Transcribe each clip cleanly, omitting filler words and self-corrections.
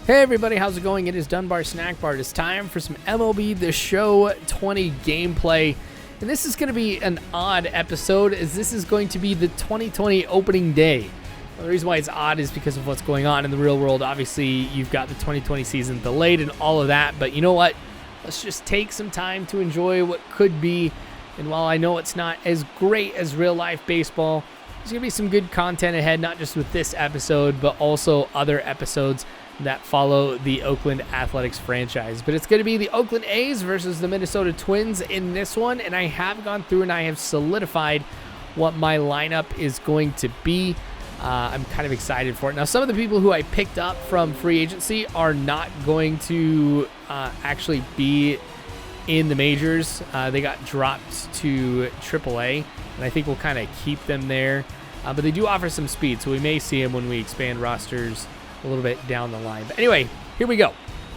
Hey everybody, how's it going? It is Dunbar Snack Bar. It's time for some MLB The Show 20 gameplay. And this is going to be an odd episode, as this is going to be the 2020 opening day. Well, the reason why it's odd is because of what's going on in the real world. Obviously, you've got the 2020 season delayed and all of that. But you know what? Let's just take some time to enjoy what could be. And while I know it's not as great as real-life baseball, there's going to be some good content ahead, not just with this episode, but also other episodes that follow the Oakland Athletics franchise. But it's going to be the Oakland A's versus the Minnesota Twins in this one, and I have gone through and I have solidified what my lineup is going to be. I'm kind of excited for it. Now, some of the people who I picked up from free agency are not going to actually be in the majors. They got dropped to AAA, and I think we'll kind of keep them there. But they do offer some speed, so we may see them when we expand rosters a little bit down the line. But anyway, here we go.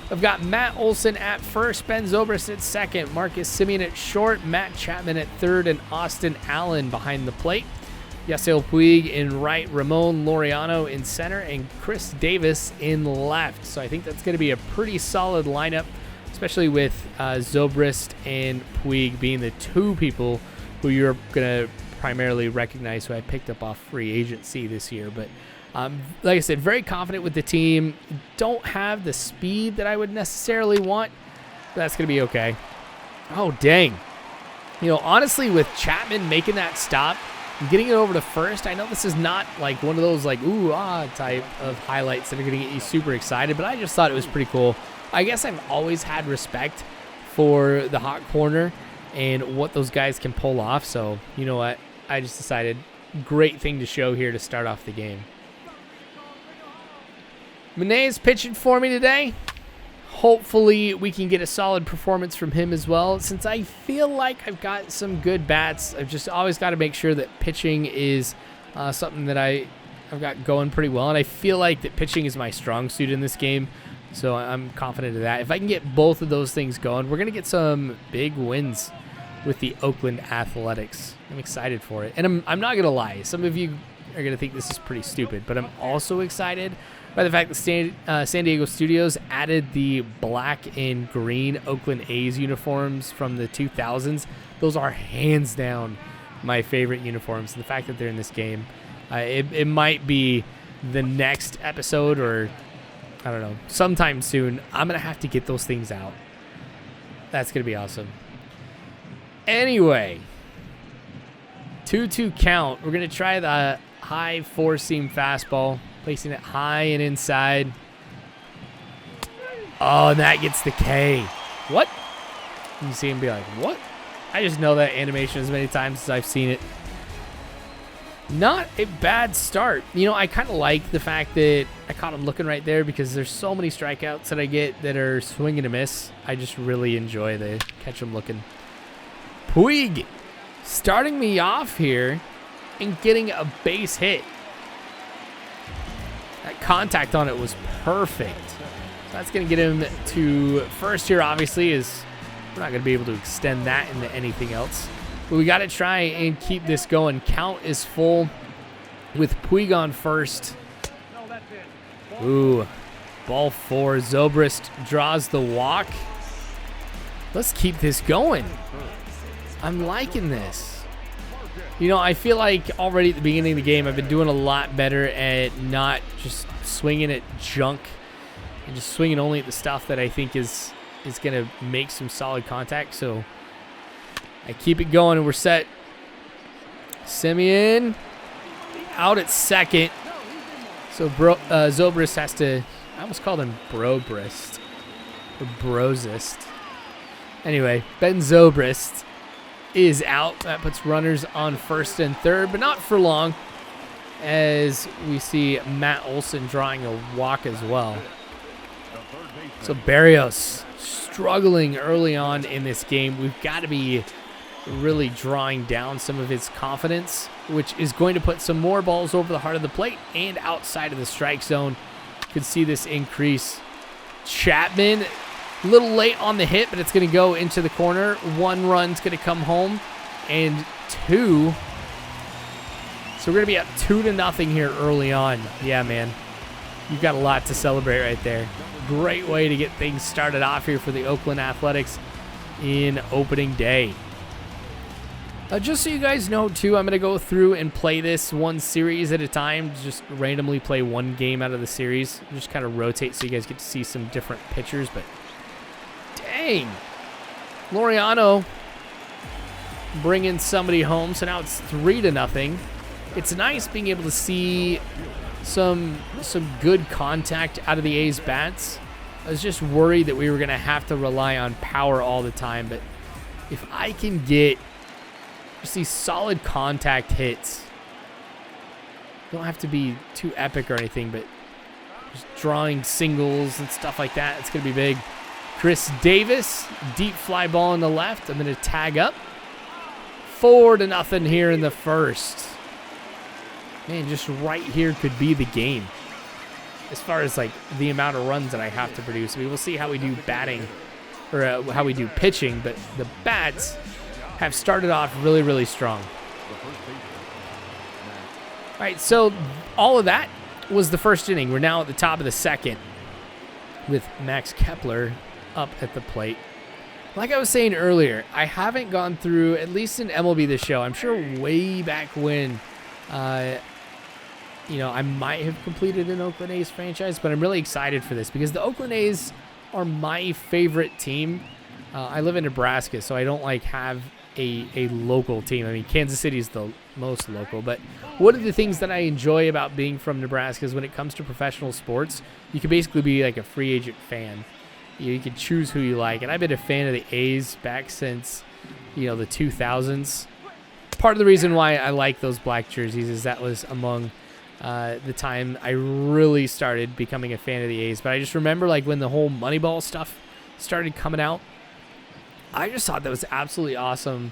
I've got Matt Olson at first, Ben Zobrist at second, Marcus Semien at short, Matt Chapman at third, and Austin Allen behind the plate. Yasiel Puig in right, Ramon Laureano in center, and Chris Davis in left. So I think that's going to be a pretty solid lineup, especially with Zobrist and Puig being the two people who you're going to primarily recognize who I picked up off free agency this year. But like I said, very confident with the team. Don't have the speed that I would necessarily want, but that's going to be okay. Oh, dang. You know, honestly, with Chapman making that stop and getting it over to first, I know this is not like one of those like, ooh, ah type of highlights that are going to get you super excited, but I just thought it was pretty cool. I guess I've always had respect for the hot corner and what those guys can pull off. So, you know what? I just decided great thing to show here to start off the game. Manet's pitching for me today. Hopefully we can get a solid performance from him as well. Since I feel like I've got some good bats, I've just always got to make sure that pitching is something that I've got going pretty well. And I feel like that pitching is my strong suit in this game. So I'm confident of that. If I can get both of those things going, we're going to get some big wins with the Oakland Athletics. I'm excited for it. And I'm not going to lie. Some of you are going to think this is pretty stupid, but I'm also excited by the fact that San Diego Studios added the black and green Oakland A's uniforms from the 2000s. Those are hands down my favorite uniforms. And the fact that they're in this game, it might be the next episode or, I don't know, sometime soon. I'm going to have to get those things out. That's going to be awesome. Anyway, 2-2 count. We're going to try the high four-seam fastball, placing it high and inside. Oh, and that gets the K. What? You see him be like, what? I just know that animation as many times as I've seen it. Not a bad start. You know, I kind of like the fact that I caught him looking right there because there's so many strikeouts that I get that are swing and a miss. I just really enjoy the catch him looking. Puig starting me off here and getting a base hit. That contact on it was perfect. So that's going to get him to first here, obviously, as we're not going to be able to extend that into anything else. But we got to try and keep this going. Count is full with Puig on first. Ooh, ball four. Zobrist draws the walk. Let's keep this going. I'm liking this. You know, I feel like already at the beginning of the game, I've been doing a lot better at not just swinging at junk and just swinging only at the stuff that I think is going to make some solid contact. So I keep it going, and we're set. Semien out at second. So Zobrist has to, I almost called him Brobrist or Brozist. Anyway, Ben Zobrist is out. That puts runners on first and third, but not for long, as we see Matt Olson drawing a walk as well. So Barrios struggling early on in this game. We've got to be really drawing down some of his confidence, which is going to put some more balls over the heart of the plate and outside of the strike zone. Could see this increase. Chapman, a little late on the hit, but it's going to go into the corner. 1 run's going to come home, and 2. So we're going to be up 2-0 here early on. Yeah, man. You've got a lot to celebrate right there. Great way to get things started off here for the Oakland Athletics in opening day. Just so you guys know, too, I'm going to go through and play this one series at a time. Just randomly play one game out of the series. Just kind of rotate so you guys get to see some different pitchers. But dang. Laureano bringing somebody home. So now it's 3-0. It's nice being able to see some good contact out of the A's bats. I was just worried that we were going to have to rely on power all the time. But if I can get just these solid contact hits, don't have to be too epic or anything, but just drawing singles and stuff like that, it's going to be big. Chris Davis, deep fly ball in the left. I'm going to tag up. 4-0 here in the first. Man, just right here could be the game. As far as like the amount of runs that I have to produce. We will see how we do batting, or how we do pitching, but the bats have started off really, really strong. All right, so all of that was the first inning. We're now at the top of the second with Max Kepler up at the plate. Like I was saying earlier, I haven't gone through, at least in MLB The Show, I'm sure way back when, I might have completed an Oakland A's franchise, but I'm really excited for this because the Oakland A's are my favorite team. I live in Nebraska, so I don't have a local team. I mean, Kansas City is the most local, but one of the things that I enjoy about being from Nebraska is when it comes to professional sports, you can basically be like a free agent fan. You can choose who you like, and I've been a fan of the A's back since, the 2000s. Part of the reason why I like those black jerseys is that was among the time I really started becoming a fan of the A's. But I just remember when the whole Moneyball stuff started coming out, I just thought that was absolutely awesome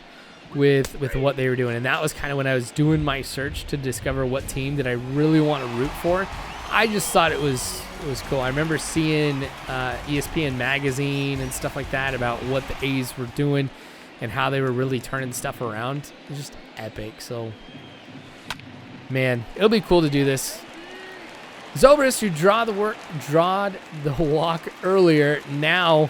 with what they were doing. And that was kind of when I was doing my search to discover what team that I really want to root for. I just thought it was cool. I remember seeing ESPN magazine and stuff like that about what the A's were doing and how they were really turning stuff around. It was just epic. So, man, it'll be cool to do this. Zobrist, who drawed the walk earlier, now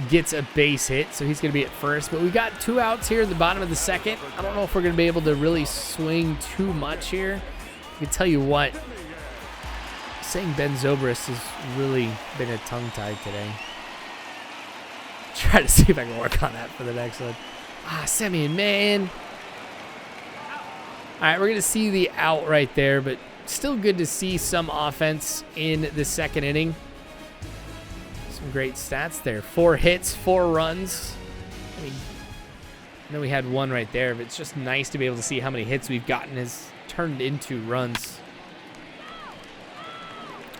gets a base hit, so he's going to be at first. But we got 2 outs here at the bottom of the second. I don't know if we're going to be able to really swing too much here. I can tell you what, saying Ben Zobrist has really been a tongue-tie today. Try to see if I can work on that for the next one. Semien, man. All right, we're going to see the out right there, but still good to see some offense in the second inning. Some great stats there. 4 hits, 4 runs. I know we had 1 right there, but it's just nice to be able to see how many hits we've gotten has turned into runs.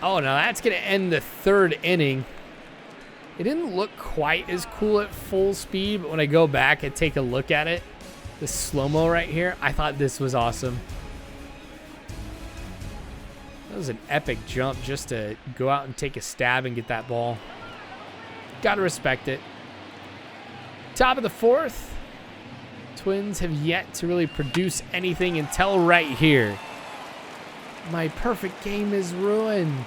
Oh, now that's going to end the third inning. It didn't look quite as cool at full speed, but when I go back and take a look at it, the slow-mo right here, I thought this was awesome. That was an epic jump just to go out and take a stab and get that ball. Got to respect it. Top of the fourth. Twins have yet to really produce anything until right here. My perfect game is ruined.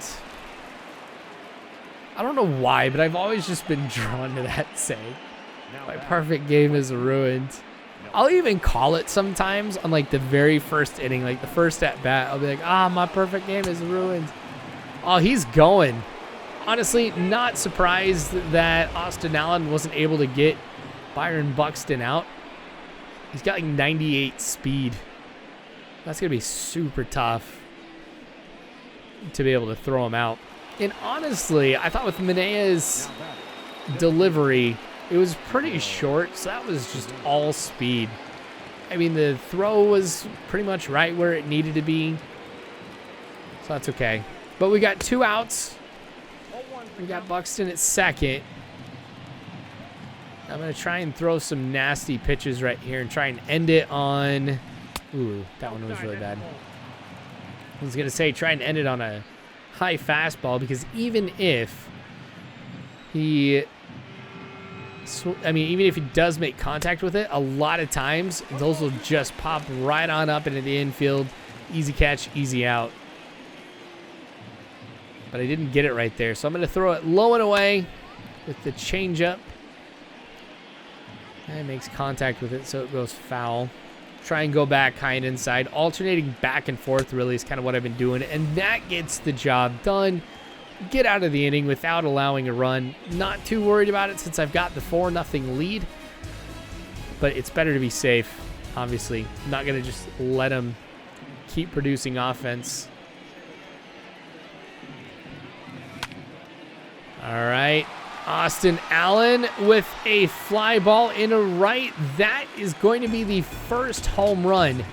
I don't know why, but I've always just been drawn to that saying. My perfect game is ruined. I'll even call it sometimes on the very first inning, the first at bat. I'll be like, my perfect game is ruined. Oh, he's going. Honestly, not surprised that Austin Allen wasn't able to get Byron Buxton out. He's got 98 speed. That's going to be super tough to be able to throw him out. And honestly, I thought with Manea's delivery, it was pretty short, so that was just all speed. I mean, the throw was pretty much right where it needed to be, so that's okay. But we got 2 outs. We got Buxton at second. I'm going to try and throw some nasty pitches right here and try and end it on... Ooh, that one was really bad. I was going to say try and end it on a high fastball, because even if he does make contact with it, a lot of times those will just pop right on up into the infield. Easy catch, easy out. but I didn't get it right there. So I'm going to throw it low and away with the changeup. And it makes contact with it, so it goes foul. Try and go back high and inside. Alternating back and forth really is kind of what I've been doing, and that gets the job done. Get out of the inning without allowing a run. Not too worried about it since I've got the 4-0 lead, but it's better to be safe, obviously. I'm not going to just let them keep producing offense. All right. Austin Allen with a fly ball in a right. That is going to be the first home run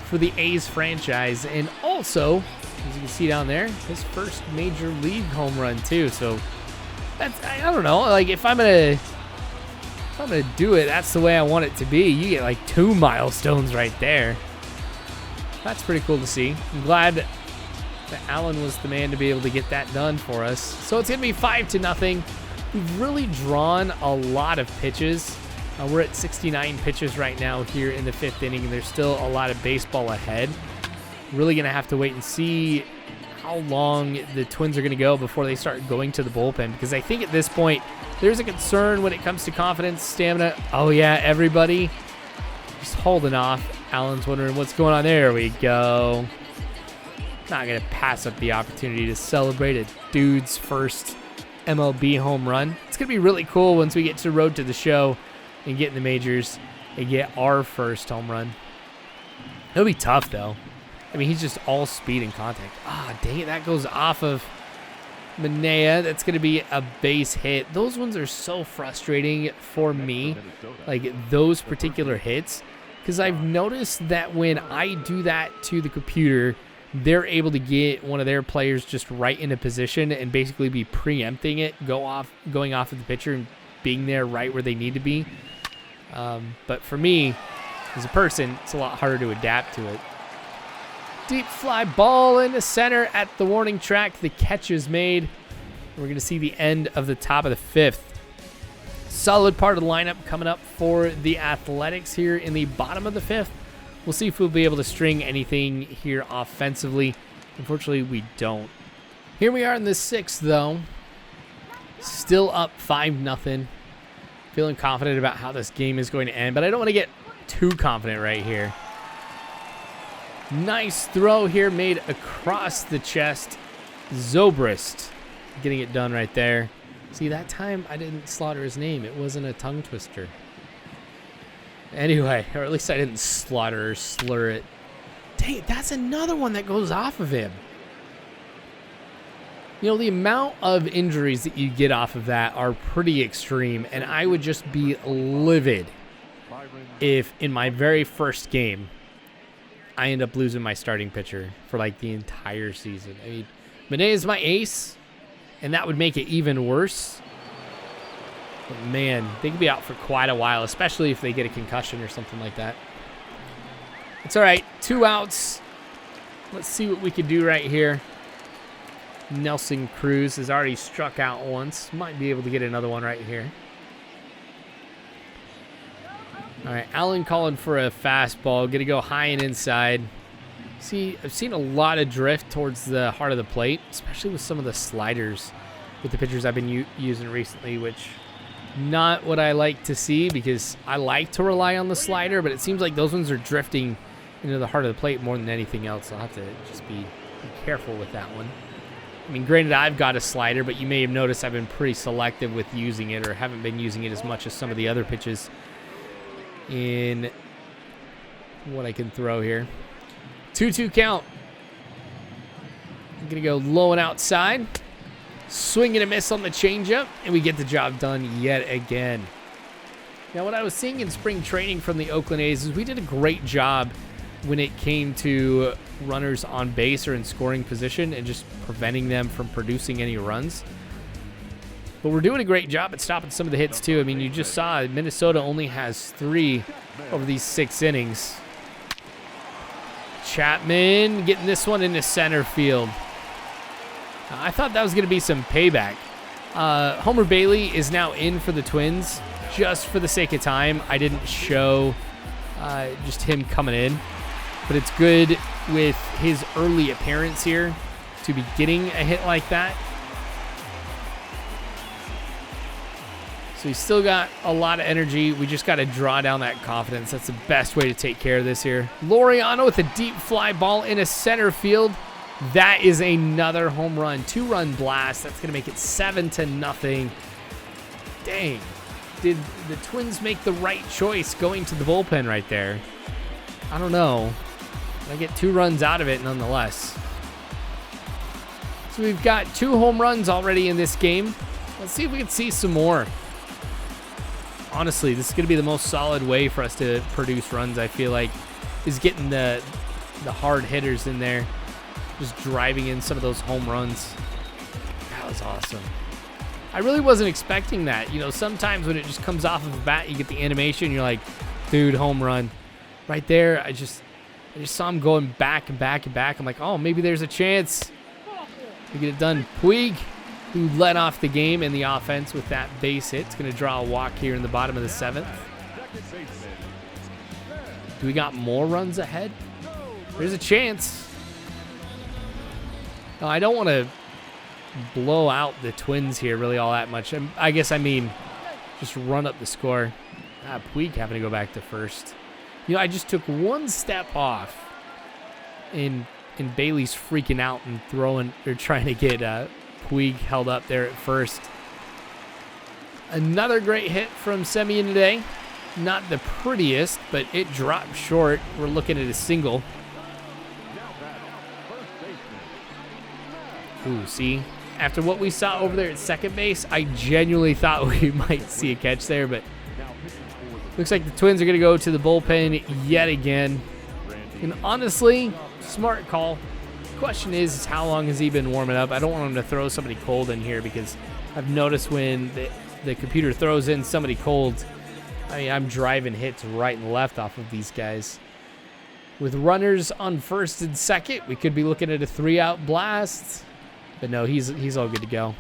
for the A's franchise. And also, as you can see down there, his first major league home run too. So that's, I don't know, like if I'm gonna do it, that's the way I want it to be. You get like 2 milestones right there. That's pretty cool to see. I'm glad that Allen was the man to be able to get that done for us. So it's gonna be 5-0. We've really drawn a lot of pitches. We're at 69 pitches right now here in the 5th inning, and there's still a lot of baseball ahead. Really going to have to wait and see how long the Twins are going to go before they start going to the bullpen, because I think at this point there's a concern when it comes to confidence, stamina. Oh, yeah, everybody just holding off. Allen's wondering what's going on. There we go. Not going to pass up the opportunity to celebrate a dude's first MLB home run. It's going to be really cool once we get to the road to the show and get in the majors and get our first home run. It'll be tough, though. I mean, he's just all speed and contact. Ah, dang it. That goes off of Manea. That's going to be a base hit. Those ones are so frustrating for me, like those particular hits, because I've noticed that when I do that to the computer, they're able to get one of their players just right into position and basically be preempting it, going off of the pitcher and being there right where they need to be. But for me, as a person, it's a lot harder to adapt to it. Deep fly ball into center at the warning track. The catch is made. We're going to see the end of the top of the 5th. Solid part of the lineup coming up for the Athletics here in the bottom of the 5th. We'll see if we'll be able to string anything here offensively. Unfortunately, we don't. Here we are in the 6th, though. Still up 5-0. Feeling confident about how this game is going to end, but I don't want to get too confident right here. Nice throw here made across the chest. Zobrist getting it done right there. See, that time I didn't slaughter his name. It wasn't a tongue twister. Anyway, or at least I didn't slaughter or slur it. Dang, that's another one that goes off of him. You know, the amount of injuries that you get off of that are pretty extreme, and I would just be livid if in my very first game I end up losing my starting pitcher for like the entire season. I mean, Manea is my ace, and that would make it even worse. But man, they could be out for quite a while, especially if they get a concussion or something like that. It's all right. 2 outs. Let's see what we can do right here. Nelson Cruz has already struck out once. Might be able to get another one right here. All right, Allen calling for a fastball. Going to go high and inside. See, I've seen a lot of drift towards the heart of the plate, especially with some of the sliders with the pitchers I've been using recently, which not what I like to see because I like to rely on the slider, but it seems like those ones are drifting into the heart of the plate more than anything else. I'll have to just be careful with that one. I mean, granted, I've got a slider, but you may have noticed I've been pretty selective with using it or haven't been using it as much as some of the other pitches in what I can throw here. 2-2 count. I'm going to go low and outside. Swing and a miss on the changeup, and we get the job done yet again. Now, what I was seeing in spring training from the Oakland A's is we did a great job when it came to runners on base or in scoring position and just preventing them from producing any runs. But we're doing a great job at stopping some of the hits, too. I mean, you just saw Minnesota only has 3 over these 6 innings. Chapman getting this one into center field. I thought that was going to be some payback. Homer Bailey is now in for the Twins. Just for the sake of time, I didn't show just him coming in. But it's good with his early appearance here to be getting a hit like that. So he's still got a lot of energy. We just got to draw down that confidence. That's the best way to take care of this here. Laureano with a deep fly ball into center field. That is another home run. 2-run blast. That's going to make it 7-0. Dang. Did the Twins make the right choice going to the bullpen right there? I don't know. I get 2 runs out of it nonetheless. So we've got 2 home runs already in this game. Let's see if we can see some more. Honestly, this is going to be the most solid way for us to produce runs, I feel like, is getting the hard hitters in there. Just driving in some of those home runs. That was awesome. I really wasn't expecting that. You know, sometimes when it just comes off of the bat, you get the animation, you're like, dude, home run. Right there, I just saw him going back and back and back. I'm like, oh, maybe there's a chance to get it done. Puig, who led off the game in the offense with that base hit. It's going to draw a walk here in the bottom of the 7th. Do we got more runs ahead? There's a chance. No, I don't want to blow out the Twins here really all that much. I guess I mean just run up the score. Puig having to go back to first. You know, I just took one step off, and Bailey's freaking out and trying to get Puig held up there at first. Another great hit from Semien today. Not the prettiest, but it dropped short. We're looking at a single. Ooh, see? After what we saw over there at second base, I genuinely thought we might see a catch there, but looks like the Twins are going to go to the bullpen yet again. And honestly, smart call. Question is how long has he been warming up? I don't want him to throw somebody cold in here because I've noticed when the computer throws in somebody cold, I mean, I'm driving hits right and left off of these guys. With runners on first and second, we could be looking at a 3-out blast. But no, he's all good to go.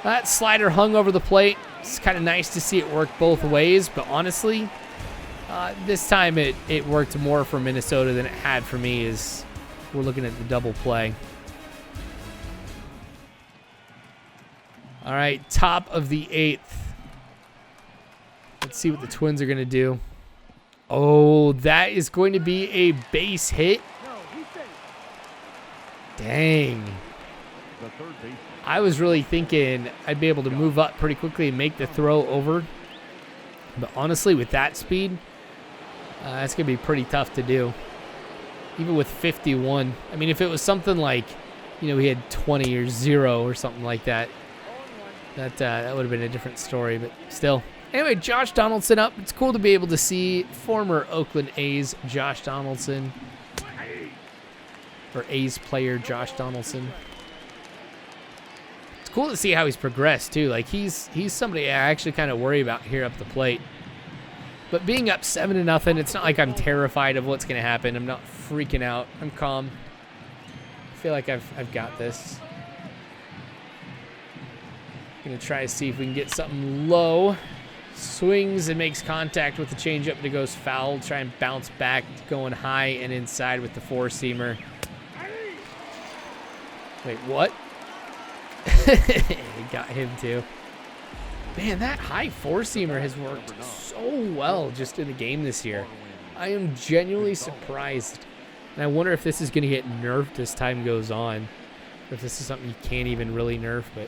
That slider hung over the plate. It's kind of nice to see it work both ways, but honestly, this time it worked more for Minnesota than it had for me as we're looking at the double play. All right, top of the 8th. Let's see what the Twins are going to do. Oh, that is going to be a base hit. Dang. I was really thinking I'd be able to move up pretty quickly and make the throw over. But honestly, with that speed, that's going to be pretty tough to do. Even with 51. I mean, if it was something like, you know, he had 20 or 0 or something like that, that would have been a different story. But still. Anyway, Josh Donaldson up. It's cool to be able to see former Oakland A's Josh Donaldson. Or A's player Josh Donaldson. It's cool to see how he's progressed too. Like he's somebody I actually kind of worry about here up the plate. But being up 7-0, it's not like I'm terrified of what's going to happen. I'm not freaking out. I'm calm. I feel like I've got this. Gonna try to see if we can get something low. Swings and makes contact with the changeup, but it goes foul. Try and bounce back, going high and inside with the 4-seamer. Wait, what? Got him too. Man, that high 4-seamer has worked so well just in the game this year. I am genuinely surprised. And I wonder if this is going to get nerfed as time goes on. Or if this is something you can't even really nerf. But,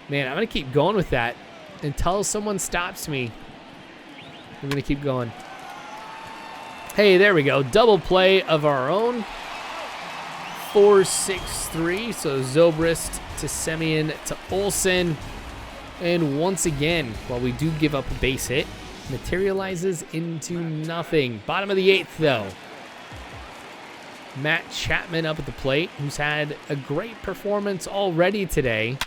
man, I'm going to keep going with that until someone stops me. I'm going to keep going. Hey, there we go. Double play of our own. 4-6-3. So Zobrist to Semien to Olsen. And once again, while we do give up a base hit, materializes into nothing. Bottom of the 8th, though. Matt Chapman up at the plate, who's had a great performance already today,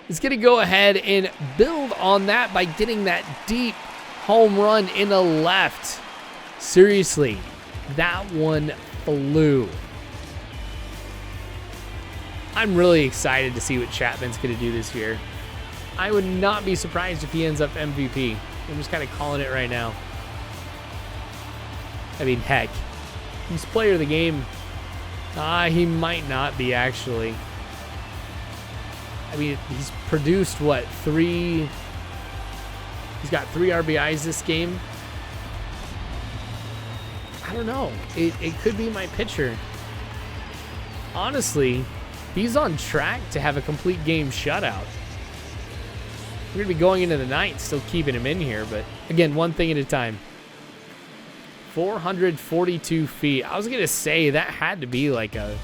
is going to go ahead and build on that by getting that deep home run in the left. Seriously, that one flew. I'm really excited to see what Chapman's going to do this year. I would not be surprised if he ends up MVP. I'm just kind of calling it right now. I mean, heck, he's player of the game He might not be, actually. I mean, he's produced, what, 3... He's got 3 RBIs this game. I don't know. It could be my pitcher. Honestly, he's on track to have a complete game shutout. We're going to be going into the 9th, still keeping him in here, but again, one thing at a time. 442 feet. I was going to say that had to be like a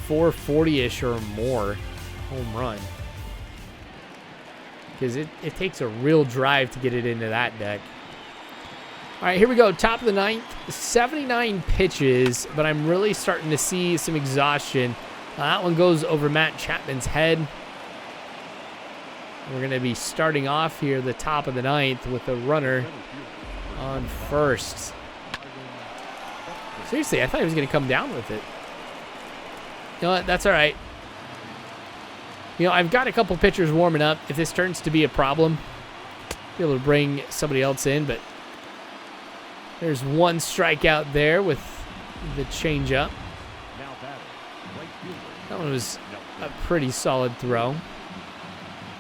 440-ish or more home run. Because it takes a real drive to get it into that deck. All right, here we go. Top of the 9th. 79 pitches, but I'm really starting to see some exhaustion. That one goes over Matt Chapman's head. We're going to be starting off here the top of the 9th with a runner on first. Seriously, I thought he was going to come down with it. You know what? That's all right. You know, I've got a couple pitchers warming up. If this turns to be a problem, be able to bring somebody else in, but there's one strikeout there with the changeup. That one was a pretty solid throw.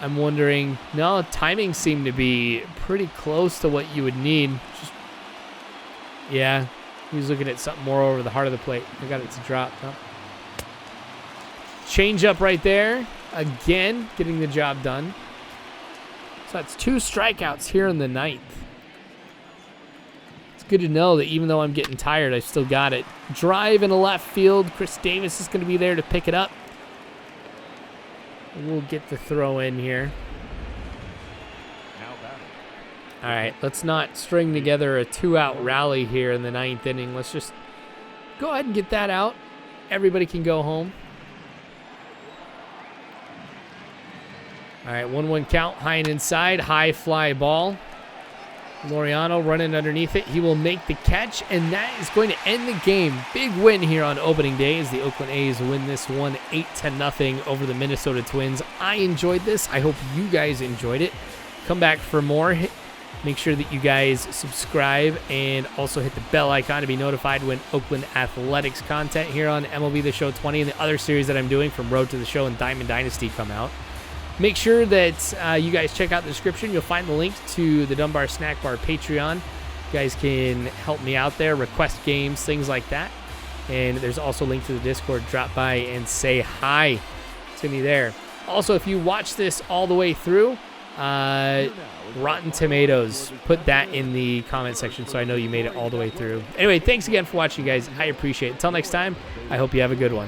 I'm wondering, no, timing seemed to be pretty close to what you would need. Yeah, he was looking at something more over the heart of the plate. I got it to drop. No. Changeup right there. Again, getting the job done. So that's 2 strikeouts here in the 9th. It's good to know that even though I'm getting tired, I still got it. Drive in the left field. Chris Davis is going to be there to pick it up. We'll get the throw in here. All right, let's not string together a 2-out rally here in the 9th inning. Let's just go ahead and get that out. Everybody can go home. All right, 1-1 count, high and inside, high fly ball. Laureano running underneath it. He will make the catch, and that is going to end the game. Big win here on opening day as the Oakland A's win this one 8-0 over the Minnesota Twins. I enjoyed this. I hope you guys enjoyed it. Come back for more. Make sure that you guys subscribe and also hit the bell icon to be notified when Oakland Athletics content here on MLB The Show 20 and the other series that I'm doing from Road to the Show and Diamond Dynasty come out. Make sure that you guys check out the description. You'll find the link to the Dunbar Snack Bar Patreon. You guys can help me out there, request games, things like that. And there's also a link to the Discord. Drop by and say hi. It's going to be there. Also, if you watch this all the way through, Rotten Tomatoes, put that in the comment section so I know you made it all the way through. Anyway, thanks again for watching, guys. I appreciate it. Until next time, I hope you have a good one.